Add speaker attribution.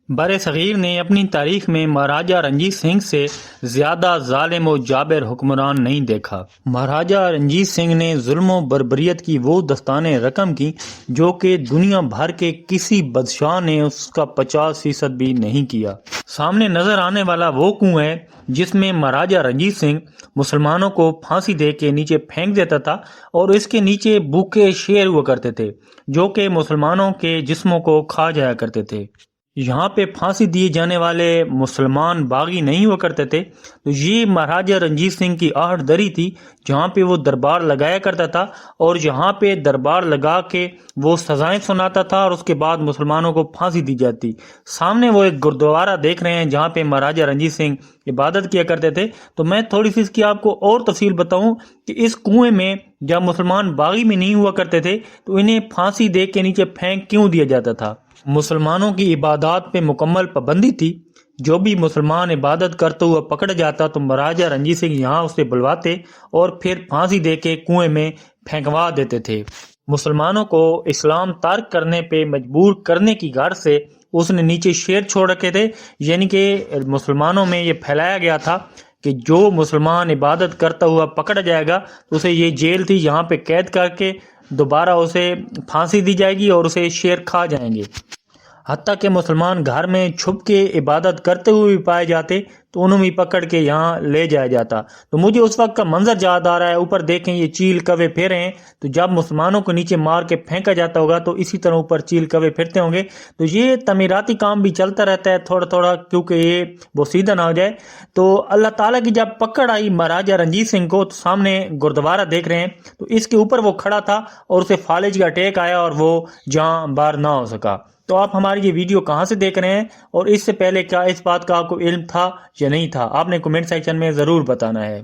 Speaker 1: بر صغیر نے اپنی تاریخ میں مہاراجہ رنجیت سنگھ سے زیادہ ظالم و جابر حکمران نہیں دیکھا۔ مہاراجہ رنجیت سنگھ نے ظلم و بربریت کی وہ داستانیں رقم کی جو کہ دنیا بھر کے کسی بادشاہ نے اس کا 50% بھی نہیں کیا۔ سامنے نظر آنے والا وہ کنواں ہے جس میں مہاراجہ رنجیت سنگھ مسلمانوں کو پھانسی دے کے نیچے پھینک دیتا تھا، اور اس کے نیچے بھوکے شیر ہوا کرتے تھے جو کہ مسلمانوں کے جسموں کو کھا جایا کرتے تھے۔ یہاں پہ پھانسی دیے جانے والے مسلمان باغی نہیں ہوا کرتے تھے، تو یہ مہاراجہ رنجیت سنگھ کی آہٹ دری تھی جہاں پہ وہ دربار لگایا کرتا تھا، اور جہاں پہ دربار لگا کے وہ سزائیں سناتا تھا اور اس کے بعد مسلمانوں کو پھانسی دی جاتی۔ سامنے وہ ایک گردوارہ دیکھ رہے ہیں جہاں پہ مہاراجہ رنجیت سنگھ عبادت کیا کرتے تھے۔ تو میں تھوڑی سی اس کی آپ کو اور تفصیل بتاؤں کہ اس کنویں میں جب مسلمان باغی میں نہیں ہوا کرتے تھے تو انہیں پھانسی دے کے نیچے پھینک کیوں دیا جاتا تھا؟ مسلمانوں کی عبادات پہ مکمل پابندی تھی۔ جو بھی مسلمان عبادت کرتا ہوا پکڑ جاتا تو مہاراجہ رنجیت سنگھ یہاں اسے بلواتے اور پھر پھانسی دے کے کنویں میں پھینکوا دیتے تھے۔ مسلمانوں کو اسلام ترک کرنے پہ مجبور کرنے کی غرض سے اس نے نیچے شیر چھوڑ رکھے تھے، یعنی کہ مسلمانوں میں یہ پھیلایا گیا تھا کہ جو مسلمان عبادت کرتا ہوا پکڑ جائے گا تو اسے یہ جیل تھی، یہاں پہ قید کر کے دوبارہ اسے پھانسی دی جائے گی اور اسے شیر کھا جائیں گے۔ حتیٰ کہ مسلمان گھر میں چھپ کے عبادت کرتے ہوئے بھی پائے جاتے تو انہوں بھی پکڑ کے یہاں لے جایا جاتا۔ تو مجھے اس وقت کا منظر یاد آ رہا ہے، اوپر دیکھیں یہ چیل کوے پھیرے ہیں، تو جب مسلمانوں کو نیچے مار کے پھینکا جاتا ہوگا تو اسی طرح اوپر چیل کوے پھرتے ہوں گے۔ تو یہ تعمیراتی کام بھی چلتا رہتا ہے تھوڑا تھوڑا، کیونکہ یہ بوسیدہ نہ ہو جائے۔ تو اللہ تعالیٰ کی جب پکڑ آئی مہاراجہ رنجیت سنگھ کو، تو سامنے گردوارہ دیکھ رہے ہیں، تو اس کے اوپر وہ کھڑا تھا اور اسے فالج کا اٹیک آیا اور وہ جاں بار نہ ہو سکا۔ تو آپ ہماری یہ ویڈیو کہاں سے دیکھ رہے ہیں، اور اس سے پہلے کیا اس بات کا آپ کو علم تھا یا نہیں تھا؟ آپ نے کمنٹ سیکشن میں ضرور بتانا ہے۔